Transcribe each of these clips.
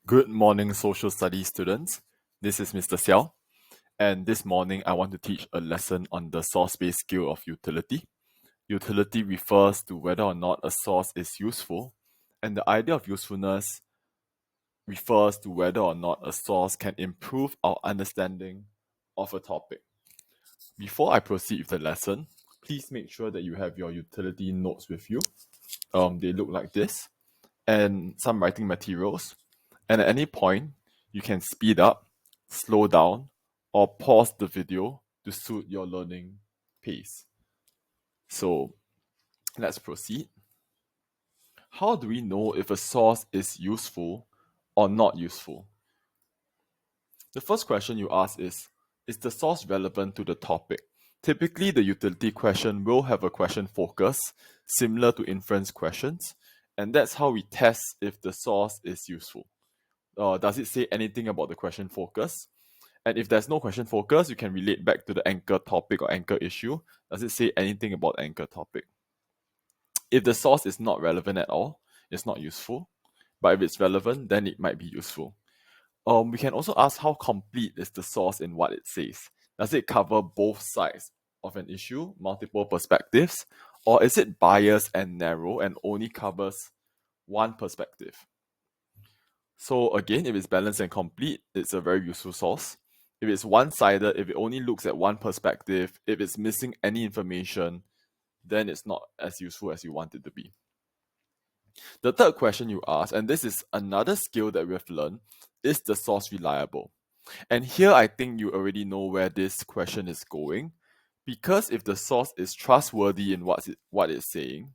Good morning, social studies students. This is Mr. Seow, and this morning I want to teach a lesson on the source-based skill of utility. Utility refers to whether or not a source is useful, and the idea of usefulness refers to whether or not a source can improve our understanding of a topic. Before I proceed with the lesson, please make sure that you have your utility notes with you. They look like this, and some writing materials. And at any point, you can speed up, slow down, or pause the video to suit your learning pace. So let's proceed. How do we know if a source is useful or not useful? The first question you ask is the source relevant to the topic? Typically, the utility question will have a question focus, similar to inference questions, and that's how we test if the source is useful. Does it say anything about the question focus? And if there's no question focus, you can relate back to the anchor topic or anchor issue. Does it say anything about anchor topic? If the source is not relevant at all, it's not useful. But if it's relevant, then it might be useful. We can also ask how complete is the source in what it says. Does it cover both sides of an issue, multiple perspectives, or is it biased and narrow and only covers one perspective? So again, if it's balanced and complete, it's a very useful source. If it's one-sided, if it only looks at one perspective, if it's missing any information, then it's not as useful as you want it to be. The third question you ask, and this is another skill that we have learned, is the source reliable? And here I think you already know where this question is going, because if the source is trustworthy in what it's saying,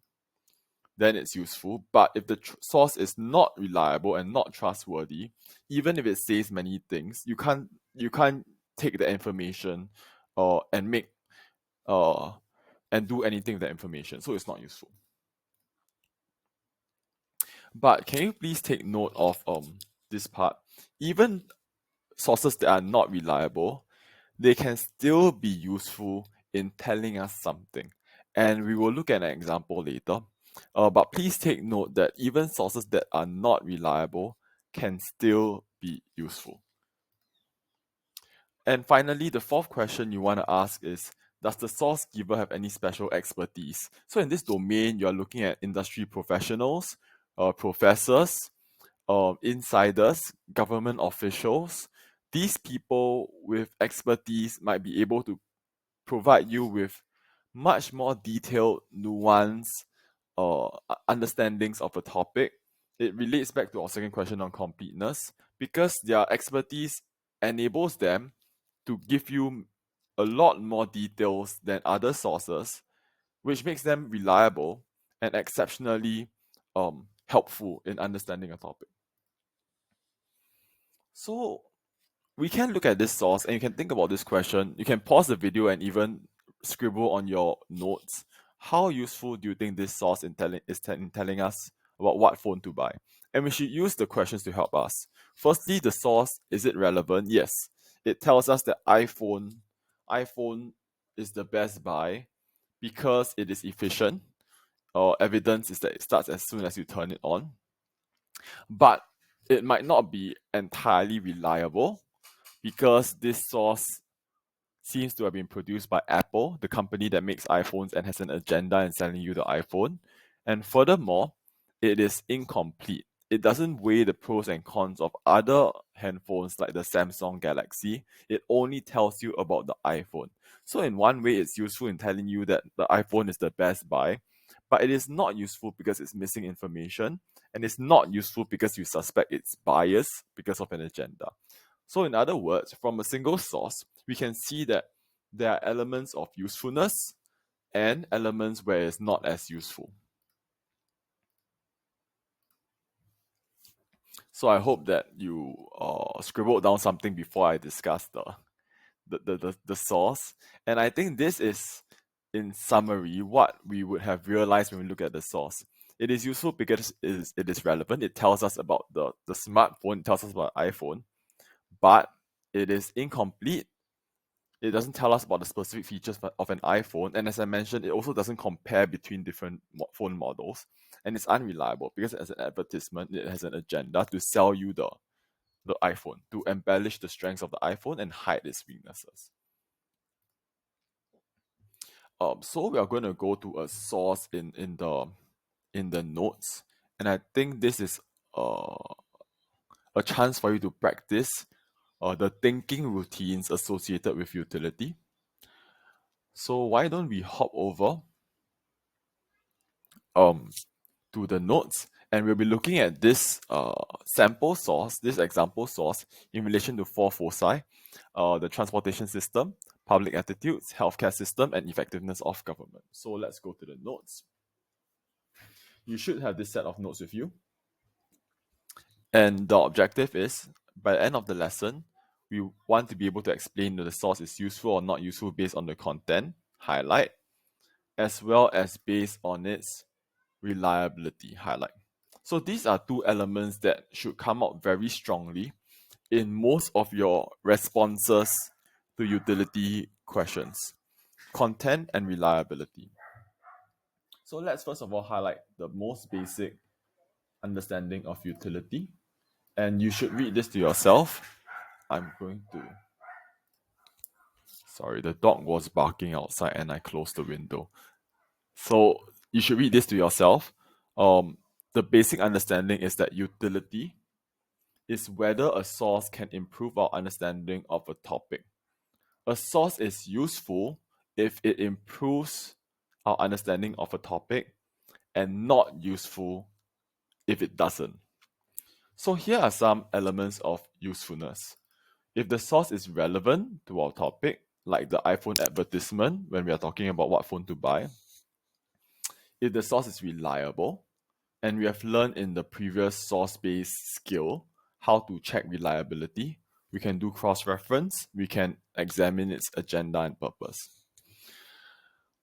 then it's useful. But if the source is not reliable and not trustworthy, even if it says many things, you can't take the information and make and do anything with that information. So it's not useful. But can you please take note of this part? Even sources that are not reliable, they can still be useful in telling us something. And we will look at an example later. But please take note that even sources that are not reliable can still be useful. And finally, the fourth question you want to ask is, does the source giver have any special expertise? So in this domain, you're looking at industry professionals, professors, insiders, government officials. These people with expertise might be able to provide you with much more detailed, nuanced understandings of a topic. It relates back to our second question on completeness, because their expertise enables them to give you a lot more details than other sources, which makes them reliable and exceptionally helpful in understanding a topic. So we can look at this source and you can think about this question. You can pause the video and even scribble on your notes. How useful do you think this source in telling us about what phone to buy? And we should use the questions to help us. Firstly, the source, is it relevant? Yes. It tells us that iPhone is the best buy because it is efficient. Evidence is that it starts as soon as you turn it on. But it might not be entirely reliable, because this source seems to have been produced by Apple, the company that makes iPhones and has an agenda in selling you the iPhone. And furthermore, it is incomplete. It doesn't weigh the pros and cons of other handphones like the Samsung Galaxy. It only tells you about the iPhone. So in one way, it's useful in telling you that the iPhone is the best buy, but it is not useful because it's missing information, and it's not useful because you suspect it's biased because of an agenda. So in other words, from a single source, we can see that there are elements of usefulness and elements where it's not as useful. So I hope that you scribbled down something before I discuss the source. And I think this is, in summary, what we would have realized when we look at the source. It is useful because it is relevant. It tells us about the smartphone, it tells us about iPhone, but it is incomplete. It doesn't tell us about the specific features of an iPhone. And as I mentioned, it also doesn't compare between different phone models. And it's unreliable because as an advertisement, it has an agenda to sell you the the iPhone, to embellish the strengths of the iPhone and hide its weaknesses. So we are going to go to a source in the notes, and I think this is a chance for you to practice the thinking routines associated with utility. So why don't we hop over to the notes, and we'll be looking at this sample source, this example source, in relation to four foci: the transportation system, public attitudes, healthcare system, and effectiveness of government. So let's go to the notes. You should have this set of notes with you. And the objective is, by the end of the lesson, we want to be able to explain that the source is useful or not useful based on the content, highlight, as well as based on its reliability, highlight. So these are two elements that should come out very strongly in most of your responses to utility questions: content and reliability. So let's first of all highlight the most basic understanding of utility. And you should read this to yourself. I'm going to. Sorry, the dog was barking outside and I closed the window. So you should read this to yourself. The basic understanding is that utility is whether a source can improve our understanding of a topic. A source is useful if it improves our understanding of a topic, and not useful if it doesn't. So here are some elements of usefulness. If the source is relevant to our topic, like the iPhone advertisement when we are talking about what phone to buy, if the source is reliable, and we have learned in the previous source-based skill how to check reliability, we can do cross-reference, we can examine its agenda and purpose.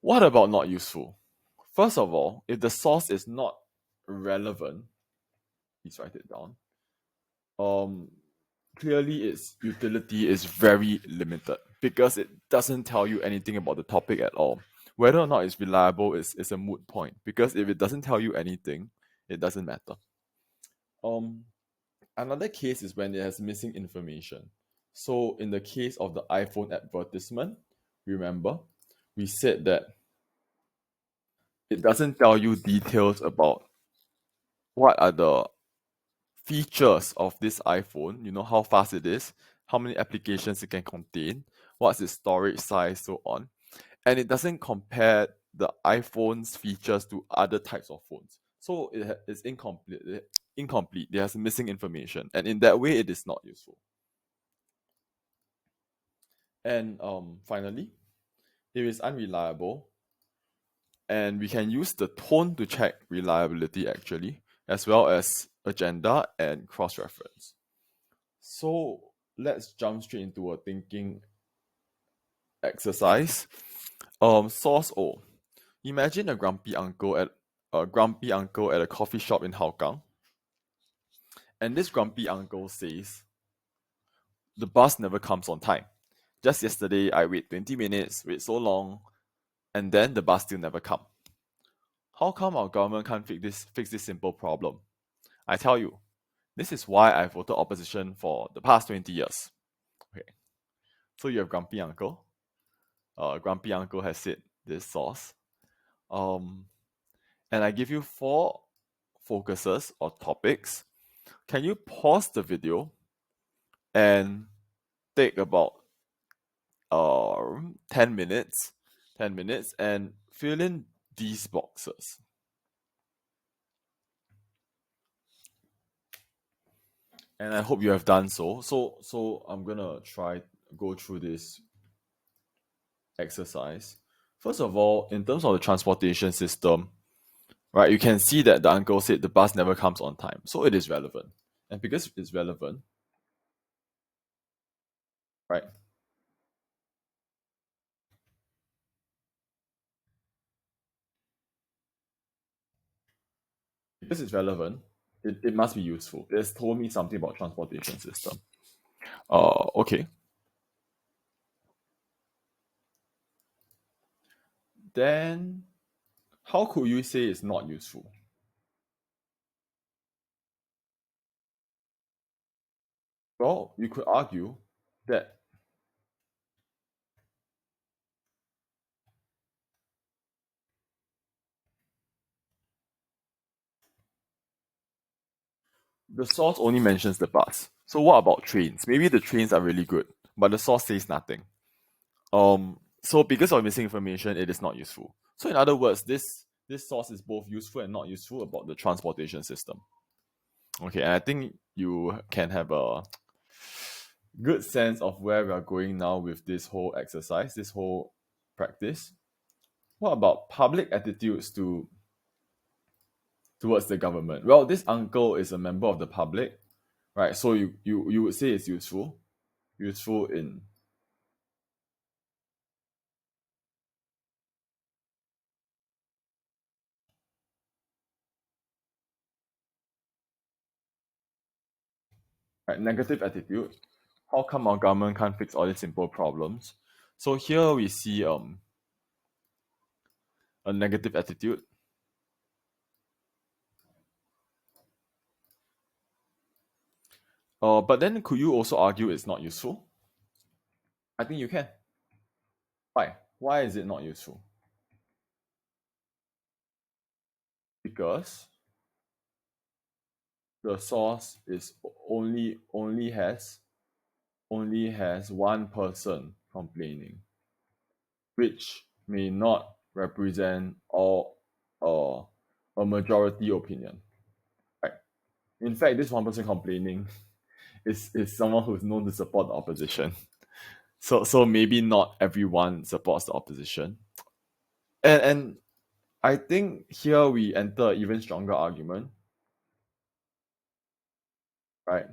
What about not useful? First of all, if the source is not relevant, please write it down. Clearly its utility is very limited because it doesn't tell you anything about the topic at all. Whether or not it's reliable is a moot point, because if it doesn't tell you anything, it doesn't matter. Another case is when it has missing information. So in the case of the iPhone advertisement, remember, we said that it doesn't tell you details about what are the features of this iPhone, how fast it is, how many applications it can contain, what's its storage size, so on. And it doesn't compare the iPhone's features to other types of phones. So it's incomplete. It has missing information. And in that way, it is not useful. And finally, if it's unreliable, and we can use the tone to check reliability actually, as well as agenda and cross-reference. So let's jump straight into a thinking exercise. Source O. Imagine a grumpy uncle at a coffee shop in Hougang. And this grumpy uncle says, the bus never comes on time. Just yesterday I wait 20 minutes, wait so long, and then the bus still never come. How come our government can't fix this simple problem? I tell you, this is why I voted opposition for the past 20 years. Okay. So you have grumpy uncle. Grumpy uncle has said this source. And I give you 4 focuses or topics. Can you pause the video and take about 10 minutes and fill in these boxes? And I hope you have done so. So I'm gonna go through this exercise. First of all, in terms of the transportation system, right, you can see that the uncle said the bus never comes on time. So it is relevant. And because it's relevant, right? Because it's relevant, it must be useful. It's told me something about transportation system. Okay. Then how could you say it's not useful? Well, you could argue that the source only mentions the bus. So what about trains? Maybe the trains are really good, but the source says nothing. So because of missing information, it is not useful. So in other words, this source is both useful and not useful about the transportation system. Okay, and I think you can have a good sense of where we are going now with this whole exercise, this whole practice. What about public attitudes towards the government? Well, this uncle is a member of the public, right? So you would say it's useful in right, negative attitude. How come our government can't fix all these simple problems? So here we see a negative attitude. But then could you also argue it's not useful? I think you can. Why? Why is it not useful? Because the source is only has one person complaining, which may not represent all a majority opinion. Right. In fact, this one person complaining is someone who's known to support the opposition. So maybe not everyone supports the opposition. And I think here we enter an even stronger argument, right?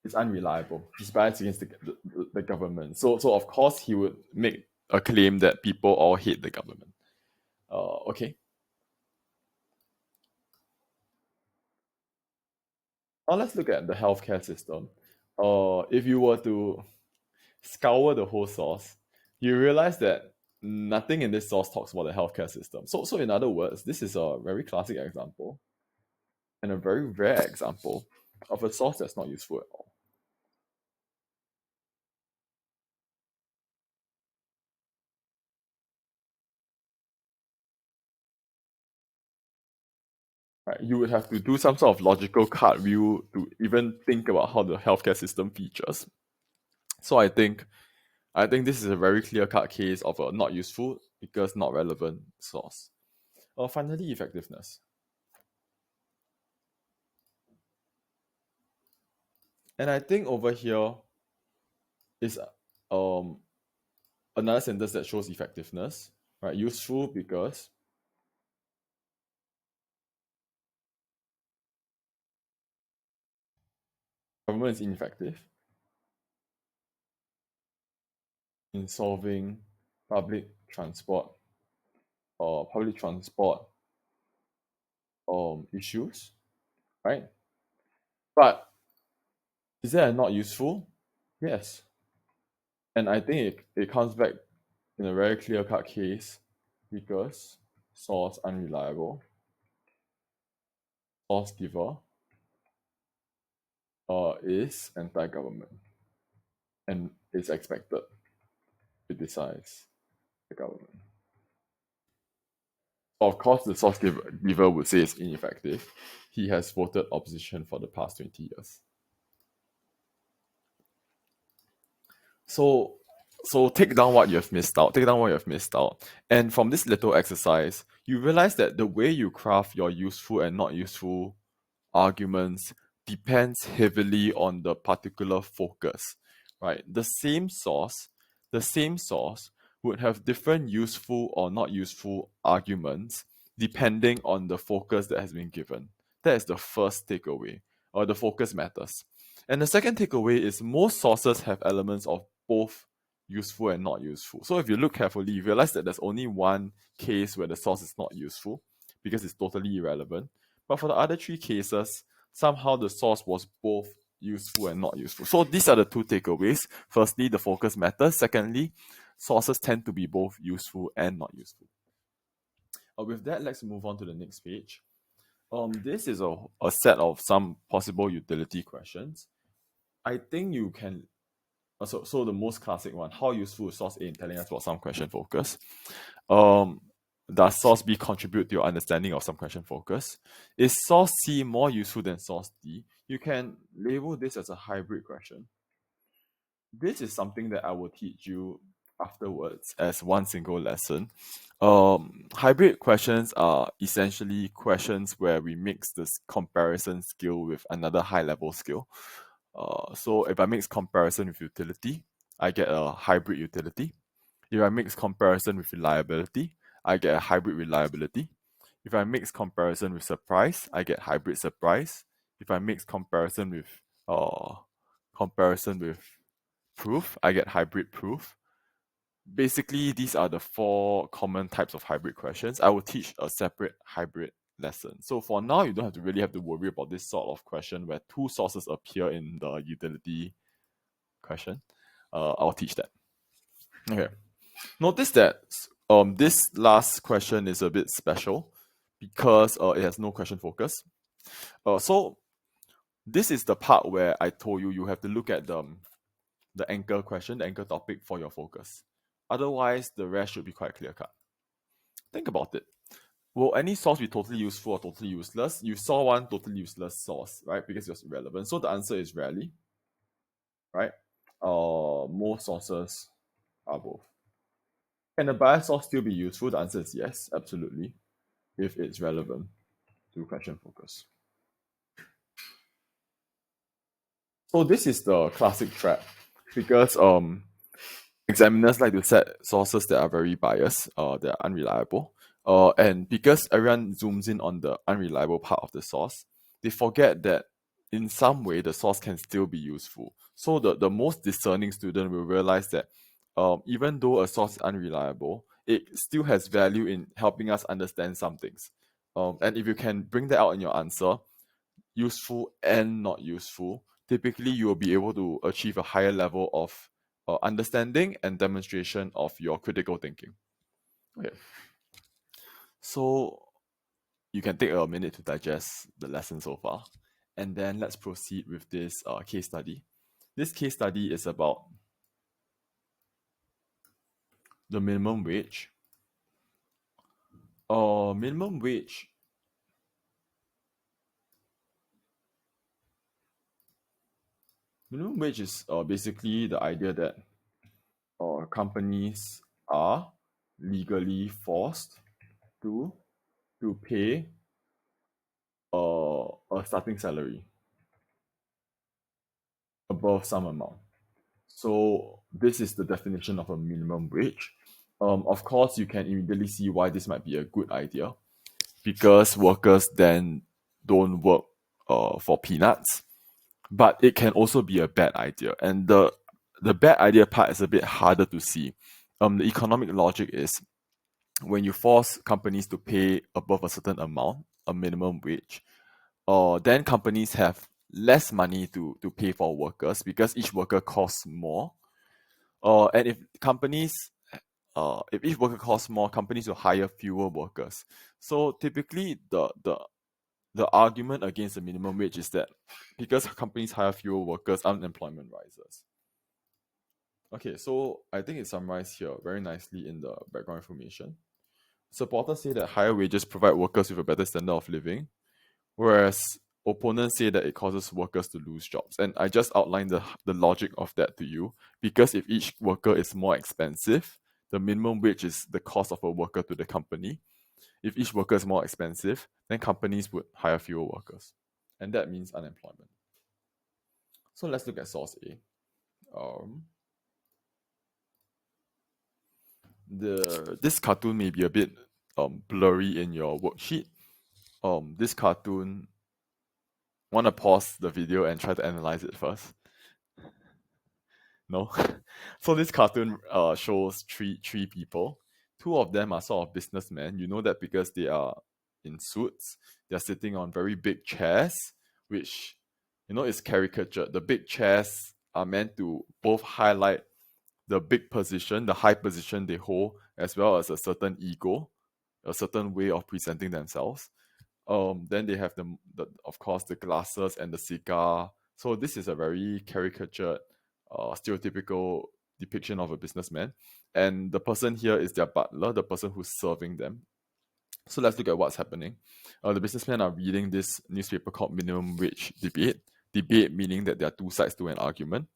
It's unreliable. He's biased against the government. So of course he would make a claim that people all hate the government. Okay. Now let's look at the healthcare system. If you were to scour the whole source, you realize that nothing in this source talks about the healthcare system. So in other words, this is a very classic example and a very rare example of a source that's not useful at all. Right? You would have to do some sort of logical cartwheel to even think about how the healthcare system features. So I think this is a very clear-cut case of a not useful because not relevant source. Finally, effectiveness. And I think over here is um another sentence that shows effectiveness, right? Useful because government is ineffective in solving public transport or public transport issues, right? But is that not useful? Yes. And I think it comes back in a very clear cut case because source unreliable, source giver is anti government and is expected to criticize the government. Of course, the source giver would say it's ineffective. He has voted opposition for the past 20 years. So so take down what you have missed out. Take down what you have missed out. And from this little exercise, you realize that the way you craft your useful and not useful arguments depends heavily on the particular focus. Right? The same source would have different useful or not useful arguments depending on the focus that has been given. That is the first takeaway, or the focus matters. And the second takeaway is most sources have elements of both useful and not useful. So if you look carefully, you realize that there's only one case where the source is not useful because it's totally irrelevant. But for the other three cases, somehow the source was both useful and not useful. So these are the two takeaways. Firstly, the focus matters. Secondly, sources tend to be both useful and not useful. With that, let's move on to the next page. This is a set of some possible utility questions. I think you can. So the most classic one: how useful is source A in telling us about some question focus? Um, does source B contribute to your understanding of some question focus? Is source C more useful than source D? You can label this as a hybrid question. This is something that I will teach you afterwards as one single lesson. Hybrid questions are essentially questions where we mix this comparison skill with another high level skill. So if I mix comparison with utility, I get a hybrid utility. If I mix comparison with reliability, I get a hybrid reliability. If I mix comparison with surprise, I get hybrid surprise. If I mix comparison with proof, I get hybrid proof. Basically, these are the four common types of hybrid questions. I will teach a separate hybrid lesson. So for now, you don't have to really have to worry about this sort of question where two sources appear in the utility question. I'll teach that. Okay. Notice that this last question is a bit special because it has no question focus. So this is the part where I told you have to look at the anchor question, the anchor topic for your focus. Otherwise, the rest should be quite clear cut. Think about it. Will any source be totally useful or totally useless? You saw one totally useless source, right? Because it was irrelevant. So the answer is rarely, right? Most sources are both. Can a biased source still be useful? The answer is yes, absolutely, if it's relevant to question focus. So this is the classic trap because examiners like to set sources that are very biased, that are unreliable. And because everyone zooms in on the unreliable part of the source, they forget that in some way the source can still be useful. So the most discerning student will realize that even though a source is unreliable, it still has value in helping us understand some things. And if you can bring that out in your answer, useful and not useful, typically you will be able to achieve a higher level of understanding and demonstration of your critical thinking. Okay. So you can take a minute to digest the lesson so far. And then let's proceed with this case study. This case study is about the minimum wage. Minimum wage is basically the idea that companies are legally forced to pay a starting salary above some amount. So this is the definition of a minimum wage. Of course, you can immediately see why this might be a good idea because workers then don't work for peanuts. But it can also be a bad idea, and the bad idea part is a bit harder to see. The economic logic is when you force companies to pay above a certain amount, a minimum wage, then companies have less money to pay for workers because each worker costs more. And if each worker costs more, companies will hire fewer workers. So typically, the argument against the minimum wage is that because companies hire fewer workers, unemployment rises. Okay, so I think it's summarized here very nicely in the background information. Supporters say that higher wages provide workers with a better standard of living, whereas opponents say that it causes workers to lose jobs. And I just outlined the logic of that to you because if each worker is more expensive, the minimum wage is the cost of a worker to the company. If each worker is more expensive, then companies would hire fewer workers. And that means unemployment. So let's look at source A. This cartoon may be a bit blurry in your worksheet. This cartoon, want to pause the video and try to analyze it first? No? So this cartoon shows three people. Two of them are sort of businessmen. You know that because they are in suits. They're sitting on very big chairs, which, is caricatured. The big chairs are meant to both highlight the big position, the high position they hold, as well as a certain ego. a certain way of presenting themselves. Then they have the of course the glasses and the cigar. So this is a very caricatured, stereotypical depiction of a businessman. And the person here is their butler, the person who's serving them. So let's look at what's happening. The businessmen are reading this newspaper called Minimum Wage Debate. Debate meaning that there are two sides to an argument.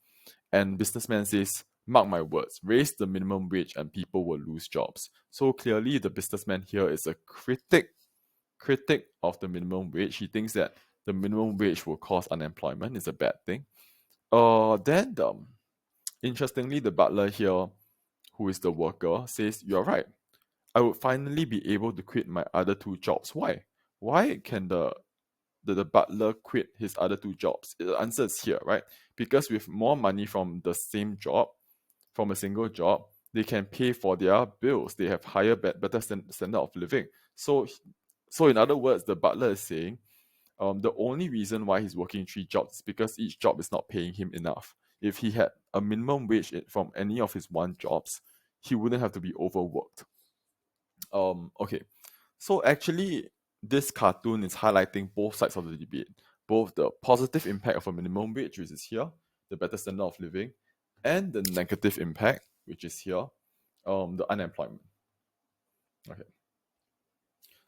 And businessman says, mark my words, raise the minimum wage and people will lose jobs. So clearly the businessman here is a critic of the minimum wage. He thinks that the minimum wage will cause unemployment. It's a bad thing. Then interestingly, the butler here, who is the worker, says, you're right. I would finally be able to quit my other two jobs. Why? Why can the butler quit his other two jobs? The answer is here, right? Because with more money from the same job, from a single job, they can pay for their bills. They have higher, better standard of living. So in other words, the butler is saying, the only reason why he's working three jobs is because each job is not paying him enough. If he had a minimum wage from any of his one jobs, he wouldn't have to be overworked. Okay. So actually, this cartoon is highlighting both sides of the debate. Both the positive impact of a minimum wage, which is here, the better standard of living, and the negative impact, which is here, the unemployment. Okay.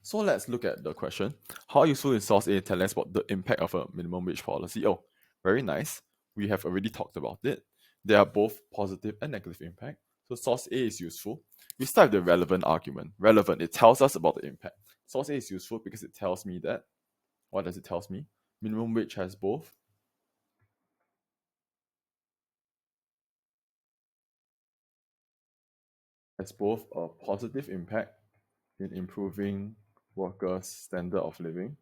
So let's look at the question. How useful is source A telling us about the impact of a minimum wage policy? Oh, very nice. We have already talked about it. There are both positive and negative impact. So source A is useful. We start with the relevant argument. Relevant, it tells us about the impact. Source A is useful because it tells me that, what does it tell me? Minimum wage has both a positive impact in improving workers' standard of living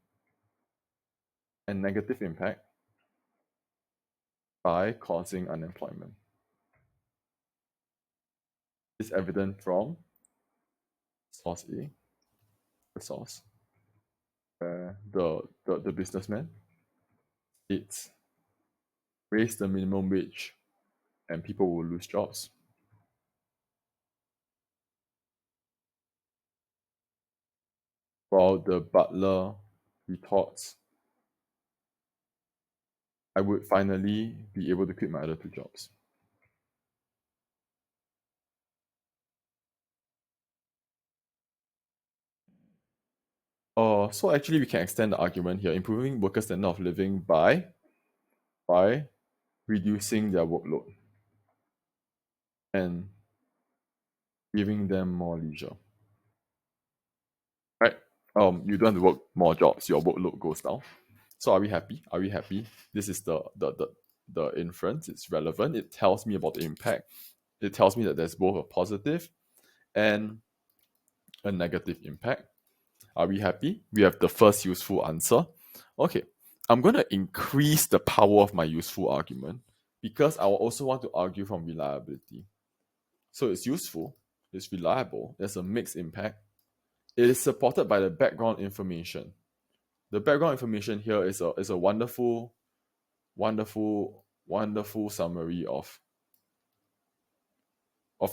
and negative impact by causing unemployment. It's evident from source A, the source, where the businessman, it's raise the minimum wage and people will lose jobs. While the butler retorts, I would finally be able to quit my other two jobs. So actually we can extend the argument here, improving workers' standard of living by reducing their workload and giving them more leisure. Right? You don't have to work more jobs, your workload goes down. So are we happy? Are we happy? This is the inference. It's relevant. It tells me about the impact. It tells me that there's both a positive and a negative impact. Are we happy? We have the first useful answer. Okay, I'm going to increase the power of my useful argument because I will also want to argue from reliability. So it's useful, it's reliable, there's a mixed impact. It is supported by the background information. The background information here is a wonderful summary of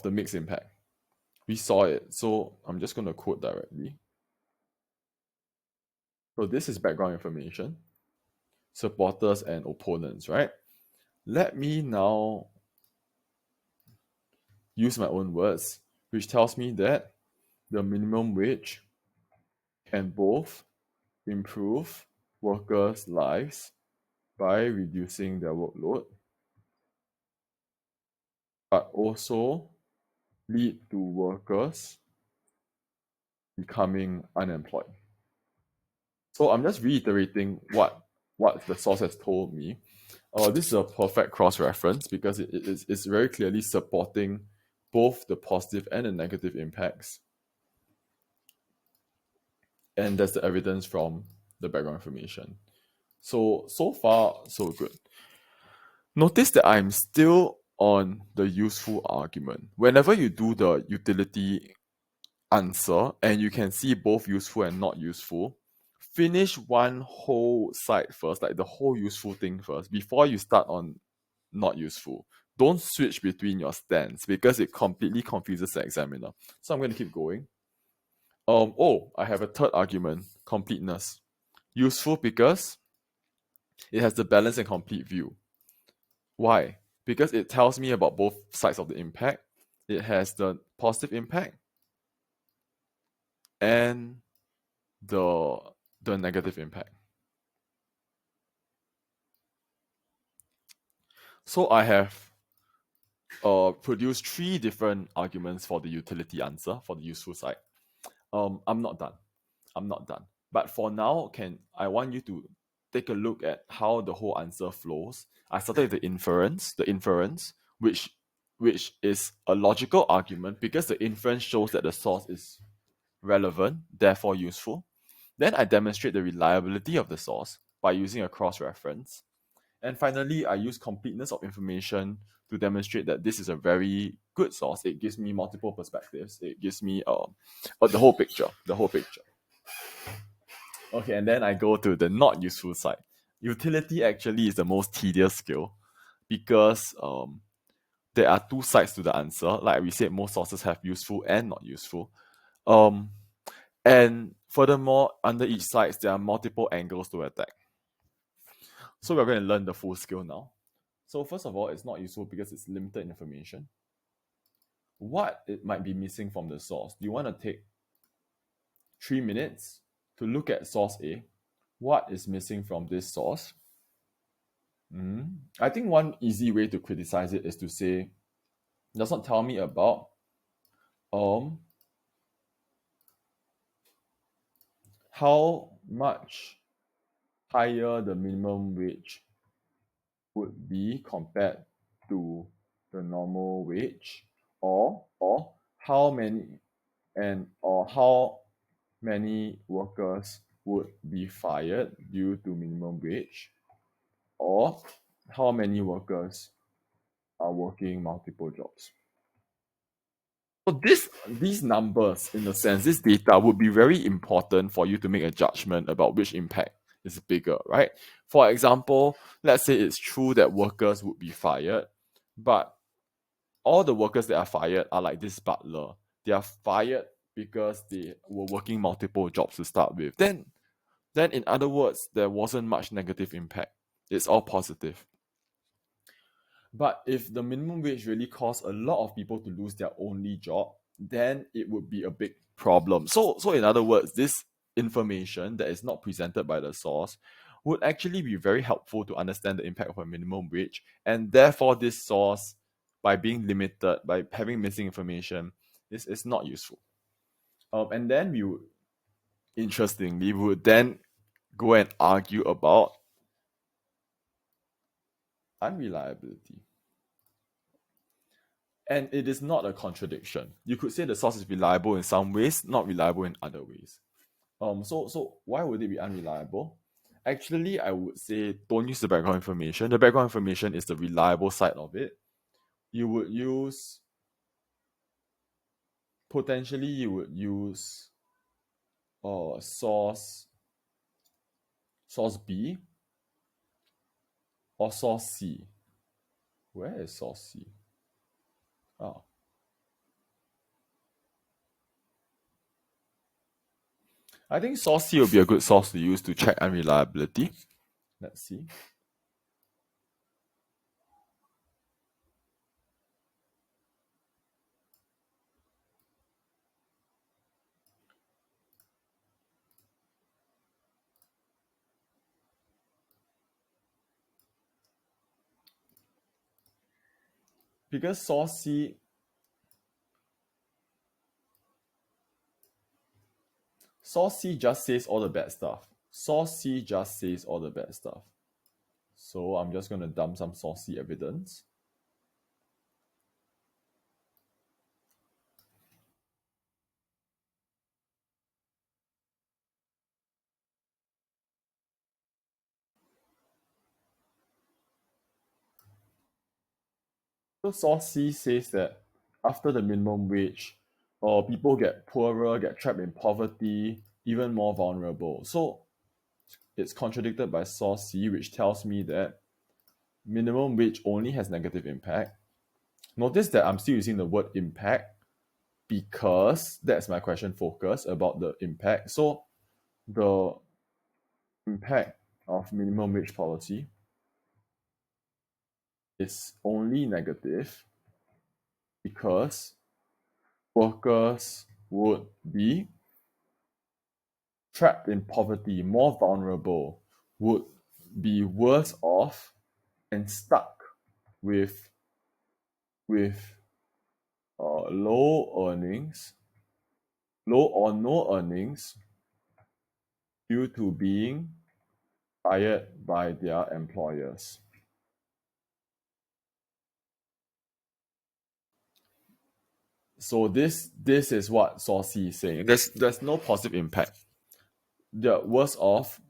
the mixed impact. We saw it, so I'm just going to quote directly. So this is background information, supporters and opponents, right? Let me now use my own words, which tells me that the minimum wage can both improve workers' lives by reducing their workload, but also lead to workers becoming unemployed. So I'm just reiterating what the source has told me. This is a perfect cross-reference because it's very clearly supporting both the positive and the negative impacts. And that's the evidence from the background information. So far, so good. Notice that I'm still on the useful argument. Whenever you do the utility answer and you can see both useful and not useful, finish one whole side first, like the whole useful thing first, before you start on not useful. Don't switch between your stands because it completely confuses the examiner. So I'm going to keep going. I have a third argument, completeness. Useful because it has the balanced and complete view. Why? Because it tells me about both sides of the impact. It has the positive impact and the negative impact. So I have produced three different arguments for the utility answer for the useful side. I'm not done. But for now, I want you to take a look at how the whole answer flows. I started with the inference, which is a logical argument because the inference shows that the source is relevant, therefore useful. Then I demonstrate the reliability of the source by using a cross-reference. And finally, I use completeness of information to demonstrate that this is a very good source. It gives me multiple perspectives. It gives me the whole picture. Okay, and then I go to the not useful side. Utility actually is the most tedious skill because there are two sides to the answer. Like we said, most sources have useful and not useful. And furthermore, under each side, there are multiple angles to attack. So we're going to learn the full skill now. So first of all, it's not useful because it's limited information. What it might be missing from the source? Do you want to take 3 minutes to look at source A? What is missing from this source? I think one easy way to criticize it is to say, it does not tell me about how much higher the minimum wage would be compared to the normal wage, or how many how many workers would be fired due to minimum wage, or how many workers are working multiple jobs. So these numbers, in a sense, this data would be very important for you to make a judgment about which impact is bigger, right? For example, let's say it's true that workers would be fired, but all the workers that are fired are like this butler. They are fired because they were working multiple jobs to start with. Then in other words, there wasn't much negative impact. It's all positive. But if the minimum wage really caused a lot of people to lose their only job, then it would be a big problem. So in other words, this information that is not presented by the source would actually be very helpful to understand the impact of a minimum wage. And therefore, this source, by being limited, by having missing information, is not useful. And then interestingly, we would then go and argue about unreliability. And it is not a contradiction. You could say the source is reliable in some ways, not reliable in other ways. So why would it be unreliable? Actually, I would say don't use the background information. The background information is the reliable side of it. You would use source B or source C. Where is source C? Oh. I think source C will be a good source to use to check unreliability. Let's see. Because source C just says all the bad stuff. Source C just says all the bad stuff. So I'm just going to dump some source C evidence. So source C says that after the minimum wage, people get poorer, get trapped in poverty, even more vulnerable. So it's contradicted by source C, which tells me that minimum wage only has negative impact. Notice that I'm still using the word impact. because that's my question focus about the impact. So the impact of minimum wage policy is only negative because workers would be trapped in poverty, more vulnerable, would be worse off and stuck with low earnings, low or no earnings due to being fired by their employers. So this is what Saucy is saying. There's no positive impact. They're worse off,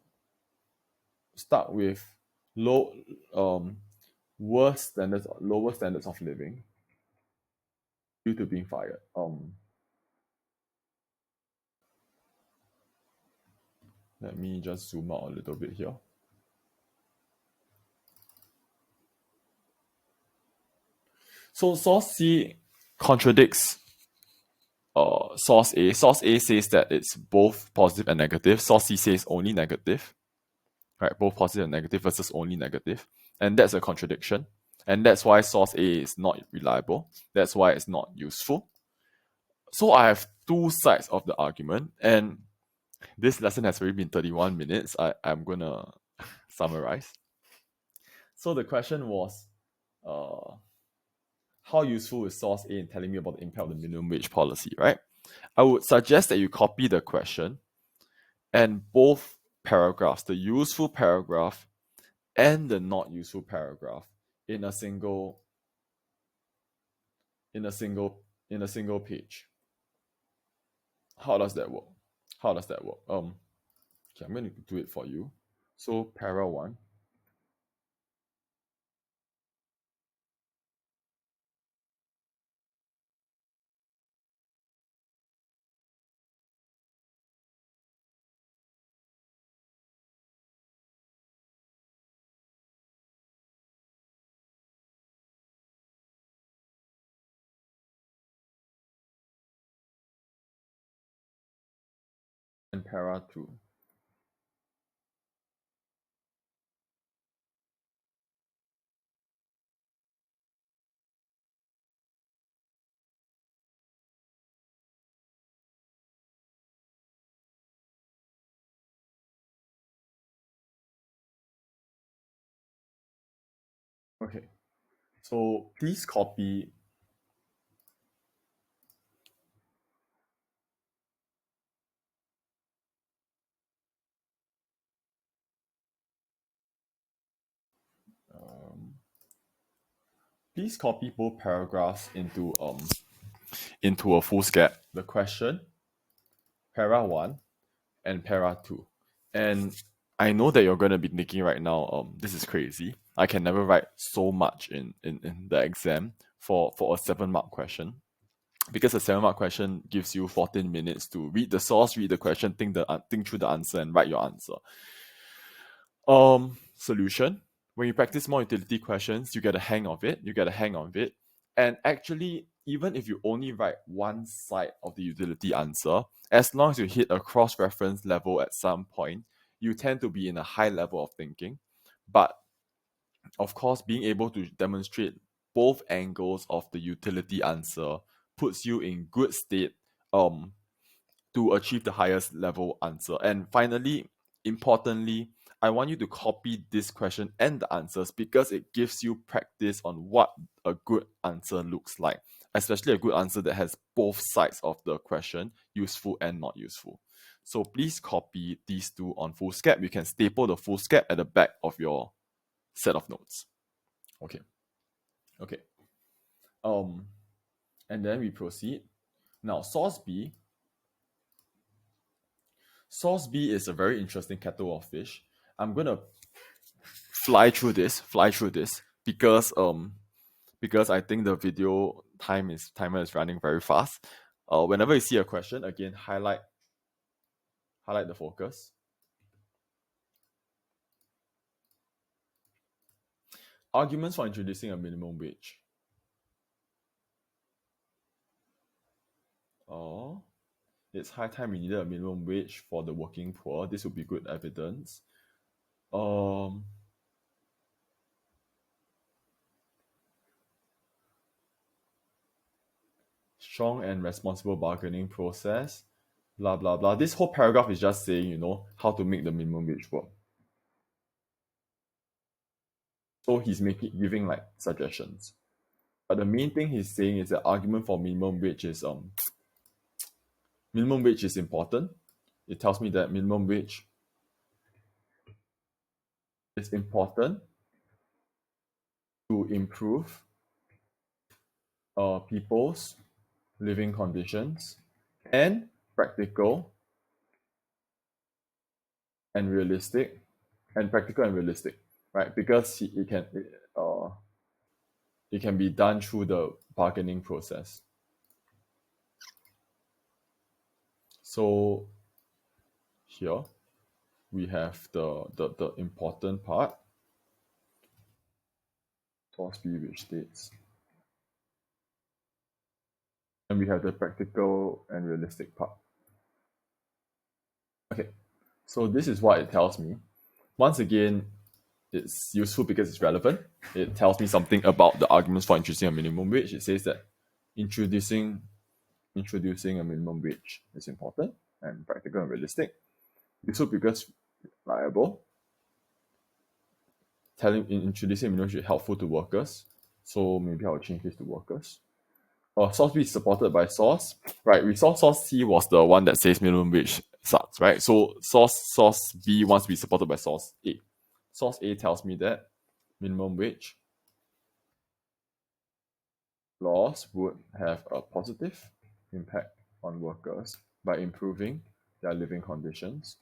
stuck with low lower standards of living due to being fired. Let me just zoom out a little bit here. So source C contradicts source A. Source A says that it's both positive and negative. Source C says only negative. Right, both positive and negative versus only negative. And that's a contradiction. And that's why source A is not reliable. That's why it's not useful. So I have two sides of the argument, and this lesson has already been 31 minutes. I'm gonna summarize. So the question was, how useful is source A in telling me about the impact of the minimum wage policy, right? I would suggest that you copy the question and both paragraphs, the useful paragraph and the not useful paragraph, in a single page. How does that work? Okay, I'm going to do it for you. So para 1. And para 2. Okay, so please copy both paragraphs into a foolscap. The question, para 1 and para 2. And I know that you're going to be thinking right now, this is crazy. I can never write so much in the exam for a 7-mark question. Because a 7-mark question gives you 14 minutes to read the source, read the question, think through the answer, and write your answer. Solution. When you practice more utility questions, you get a hang of it. And actually, even if you only write one side of the utility answer, as long as you hit a cross-reference level at some point, you tend to be in a high level of thinking. But of course, being able to demonstrate both angles of the utility answer puts you in good state to achieve the highest level answer. And finally, importantly, I want you to copy this question and the answers because it gives you practice on what a good answer looks like, especially a good answer that has both sides of the question, useful and not useful. So please copy these two on foolscap. You can staple the foolscap at the back of your set of notes. Okay. And then we proceed. Now, source B. Source B is a very interesting kettle of fish. I'm gonna fly through this because I think the video timer is running very fast. Whenever you see a question, again highlight the focus. Arguments for introducing a minimum wage. Oh, it's high time we needed a minimum wage for the working poor. This would be good evidence. Um, Strong and responsible bargaining process. Blah blah blah. This whole paragraph is just saying, how to make the minimum wage work. So he's giving like suggestions. But the main thing he's saying is the argument for minimum wage is important. It tells me that minimum wage is important to improve people's living conditions and practical and realistic right? Because it can be done through the bargaining process. So here we have the important part, source B, which states, and we have the practical and realistic part. Okay, so this is what it tells me. Once again, it's useful because it's relevant. It tells me something about the arguments for introducing a minimum wage. It says that introducing a minimum wage is important and practical and realistic. Useful because reliable. Introducing minimum wage is helpful to workers. So maybe I'll change this to workers. Source B is supported by source. Right, we saw source C was the one that says minimum wage sucks, right? So source B wants to be supported by source A. Source A tells me that minimum wage laws would have a positive impact on workers by improving their living conditions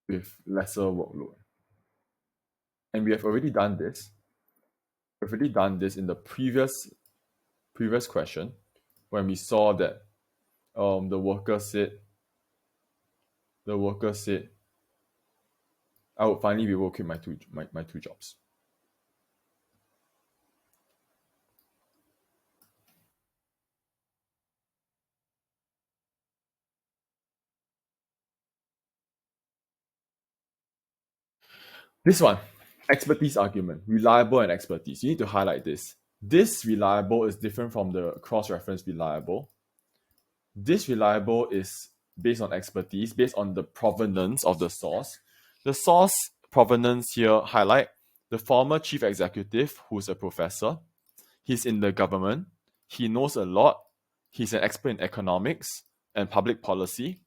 with lesser workload. And we have already done this. We've already done this in the previous question when we saw that the worker said I would finally be able to quit my two jobs. This one, expertise argument, reliable and expertise. You need to highlight this. This reliable is different from the cross-reference reliable. This reliable is based on expertise, based on the provenance of the source. The source provenance here highlight the former chief executive, who's a professor. He's in the government. He knows a lot. He's an expert in economics and public policy.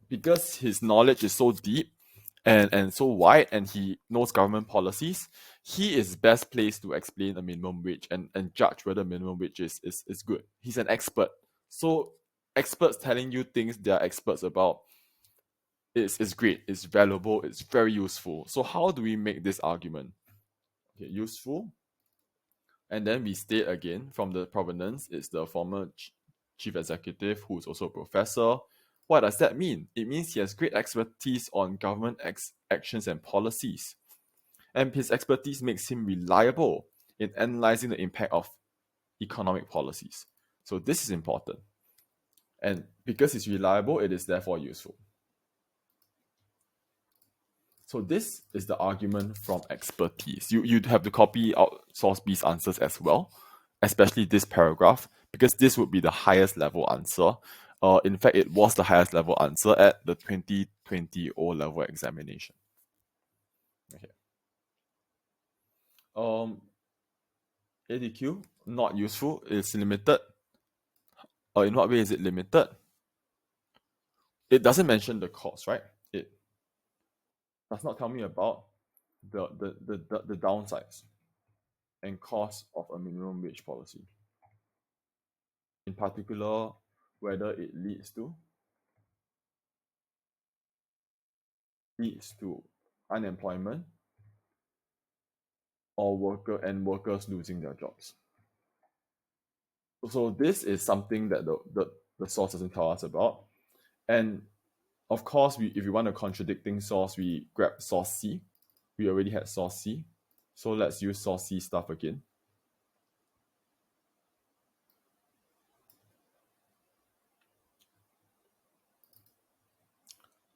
Because his knowledge is so deep and so wide, and he knows government policies, he is best placed to explain a minimum wage and judge whether minimum wage is good. He's an expert. So experts telling you things they are experts about is great, it's valuable, it's very useful. So how do we make this argument? Okay, useful. And then we state again from the provenance, it's the former chief executive who's also a professor. What does that mean? It means he has great expertise on government actions and policies. And his expertise makes him reliable in analyzing the impact of economic policies. So this is important. And because it's reliable, it is therefore useful. So this is the argument from expertise. You'd have to copy out source B's answers as well, especially this paragraph, because this would be the highest level answer. In fact, it was the highest level answer at the 2020 O-level examination. Okay. ADQ, not useful. It's limited. In what way is it limited? It doesn't mention the cost, right? It does not tell me about the downsides and costs of a minimum wage policy. In particular, whether it leads to unemployment or workers losing their jobs. So this is something that the source doesn't tell us about. And of course, if we want a contradicting source, we grab source C. We already had source C. So let's use source C stuff again.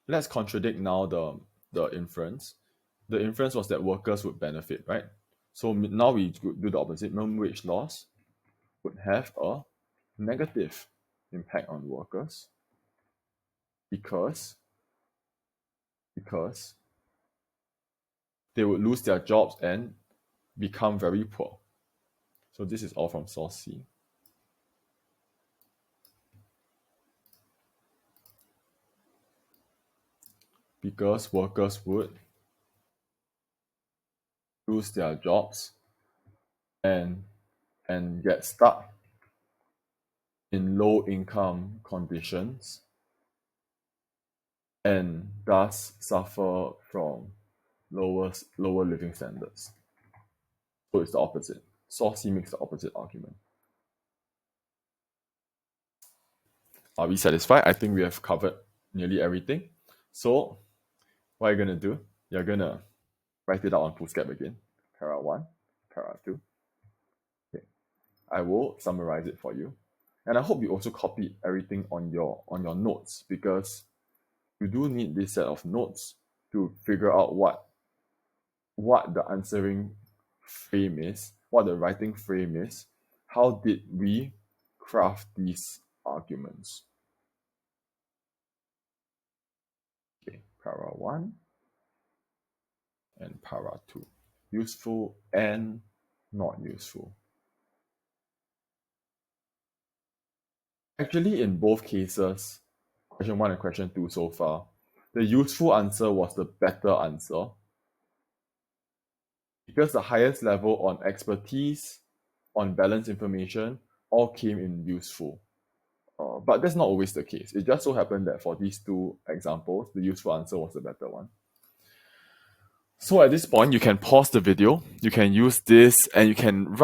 let's contradict now the inference. The inference was that workers would benefit, right? So now we do the opposite. Minimum wage laws would have a negative impact on workers because because they would lose their jobs and become very poor. So this is all from source C. Because workers would lose their jobs and get stuck in low income conditions and thus suffer from lower living standards. So it's the opposite. Source C makes the opposite argument. Are we satisfied? I think we have covered nearly everything. So what are you going to do? You're going to write it out on foolscap again. Para 1, para 2. Okay. I will summarize it for you. And I hope you also copy everything on your notes, because you do need this set of notes to figure out what the answering frame is, what the writing frame is. How did we craft these arguments? Okay, para 1 and para 2. Useful and not useful. Actually, in both cases, question 1 and question 2 so far, the useful answer was the better answer, because the highest level on expertise, on balanced information, all came in useful. But that's not always the case. It just so happened that for these two examples, the useful answer was the better one. So at this point, you can pause the video, you can use this, and you can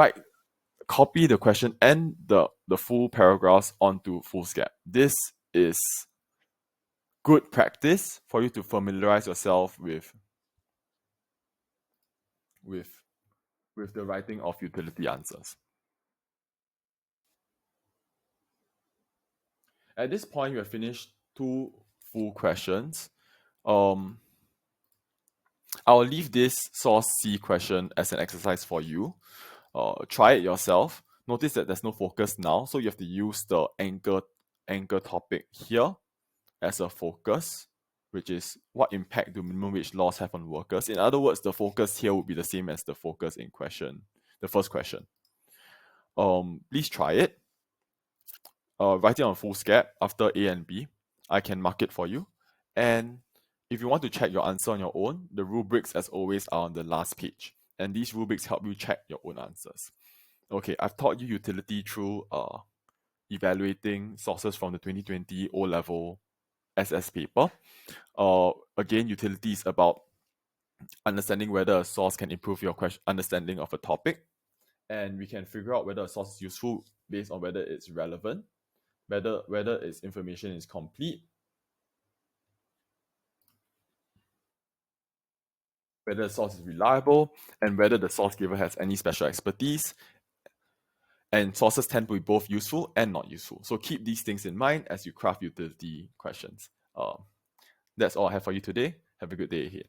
copy the question and the full paragraphs onto foolscap. This is good practice for you to familiarize yourself with the writing of utility answers. At this point, you have finished 2 full questions. I'll leave this source C question as an exercise for you. Try it yourself. Notice that there's no focus now, so you have to use the anchor topic here as a focus, which is what impact do minimum wage laws have on workers. In other words, the focus here would be the same as the focus in the first question. Please try it. Write it on foolscap after A and B. I can mark it for you. And if you want to check your answer on your own, the rubrics, as always, are on the last page. And these rubrics help you check your own answers. Okay, I've taught you utility through evaluating sources from the 2020 O-level SS paper. Again, utility is about understanding whether a source can improve your understanding of a topic. And we can figure out whether a source is useful based on whether it's relevant, whether its information is complete, whether the source is reliable, and whether the source giver has any special expertise. And sources tend to be both useful and not useful. So keep these things in mind as you craft utility questions. That's all I have for you today. Have a good day ahead.